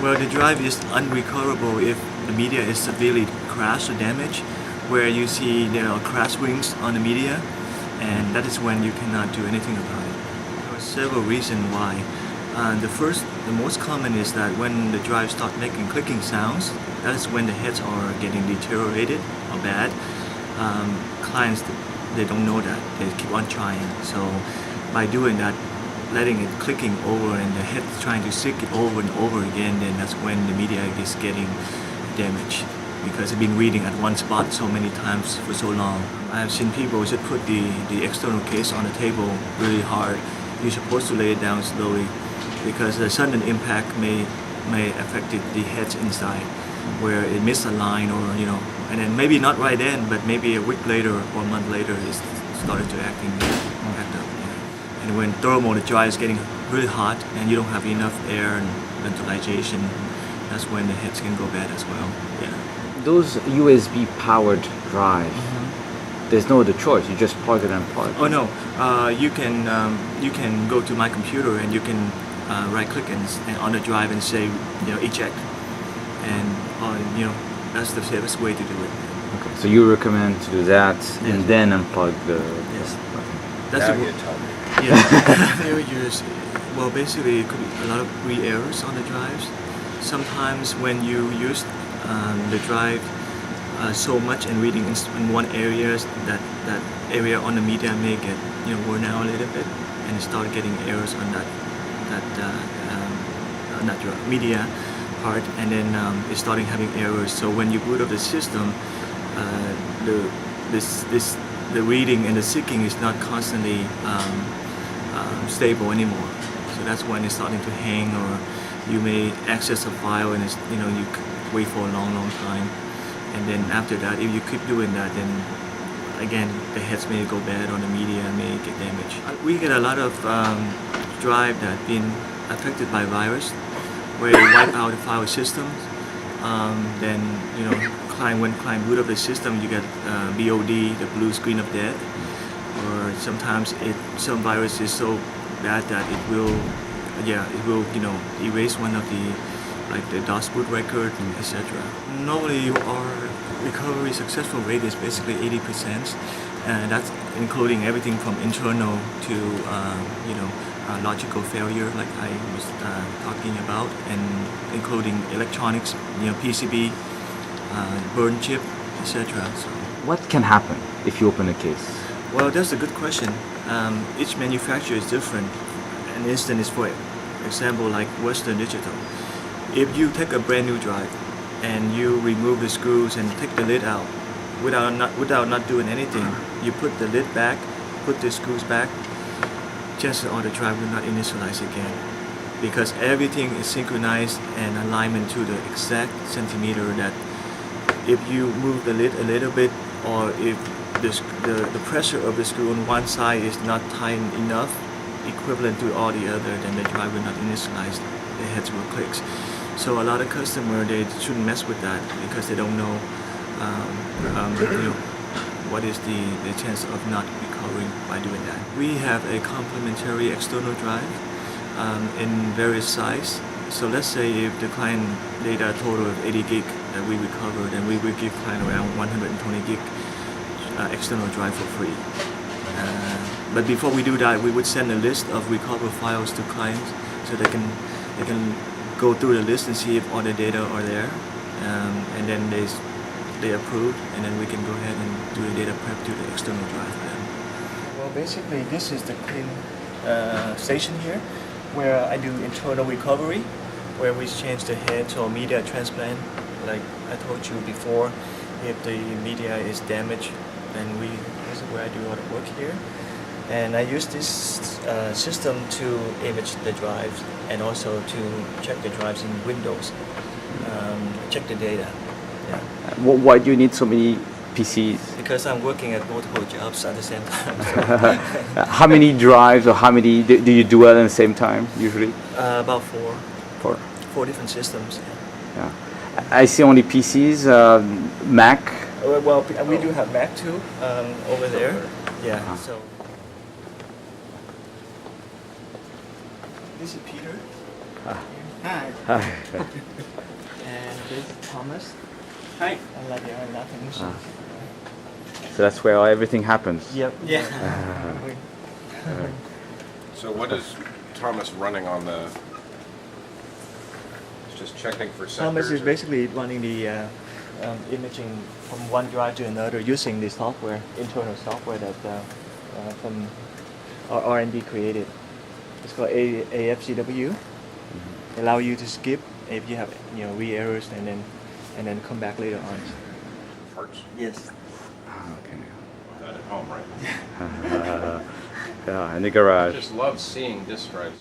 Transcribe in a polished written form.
Well, the drive is unrecoverable if the media is severely crashed or damaged, where you see there are crash rings on the media, and that is when you cannot do anything about it. There are several reasons why. The most common is that when the drive starts making clicking sounds, that is when the heads are getting deteriorated or bad. Clients, they don't know that, they keep on trying. So by doing that, letting it clicking over and the head trying to stick it over and over again, then that's when the media is getting damaged, because it's been reading at one spot so many times for so long. I've seen people just put the external case on the table really hard. You're supposed to lay it down slowly, because the sudden impact may affect the heads inside, where it missed a line, or and then maybe not right then, but maybe a week later or a month later it started to act up. And when thermal, the drive is getting really hot and you don't have enough air and ventilation, that's when the heads can go bad as well. Yeah. Those USB powered drives, there's no other choice. You just plug it and plug. Oh no, you can go to my computer and you can right click and on the drive and say eject, and that's the safest way to do it. Okay, so you recommend to do that and then unplug the. Yes. Okay. That's failures. Well, basically, it could be a lot of errors on the drives. Sometimes when you use the drive so much and reading in one area, that area on the media may get worn out a little bit, and it start getting errors on that media part, and then it's starting having errors. So when you boot up the system, the reading and the syncing is not constantly stable anymore. So that's when it's starting to hang, or you may access a file and you wait for a long time, and then after that, if you keep doing that, then again the heads may go bad on the media, may get damaged. We get a lot of drive that been affected by virus, where you wipe out the file system. Then when client boot up the system, you get BOD, the blue screen of death, or sometimes some virus is so bad that it will erase one of the DOS boot record, etc. Normally our recovery successful rate is basically 80%, and that's including everything from internal to logical failure, like I was talking about, and including electronics, PCB, burn chip, etc. So, what can happen if you open a case? Well, that's a good question. Each manufacturer is different. An instance is, for example, like Western Digital. If you take a brand new drive and you remove the screws and take the lid out without not doing anything, you put the lid back, put the screws back, chances are the drive will not initialize again, because everything is synchronized and alignment to the exact centimeter that if you move the lid a little bit, or if the pressure of the screw on one side is not tight enough, equivalent to all the other, then the drive will not initialize, the heads will click. So a lot of customers, they shouldn't mess with that, because they don't know what is the chance of not recovering by doing that. We have a complementary external drive in various size. So let's say if the client data total of 80 gig that we recover, then we will give client around 120 gig external drive for free. But before we do that, we would send a list of recovered files to clients, so they can go through the list and see if all the data are there, and then they approve, and then we can go ahead and do the data prep to the external drive for them. Well, basically this is the clean station here, where I do internal recovery, where we change the head or media transplant. Like I told you before, if the media is damaged, then this is where I do all the work here. And I use this system to image the drives, and also to check the drives in Windows, check the data. Yeah. Why do you need so many PCs? Because I'm working at multiple jobs at the same time. So. How many drives, or how many do you do at the same time usually? About four. Four different systems. Yeah. I see only PCs, Mac. Well, we do have Mac too, over there. Yeah. So. This is Peter. Hi. Hi. And this is Thomas. Hi. And like your technician. So that's where everything happens. Yep. Yeah. So what is Thomas running on the? It's just checking for sectors. Thomas is or- basically running the imaging from one drive to another using the software, internal software that from our R&D created. It's called AFCW. Allow you to skip if you have re errors and then come back later on. Parts. Yes. Okay. Not at home, right? Yeah, in the garage. I just love seeing disk drives.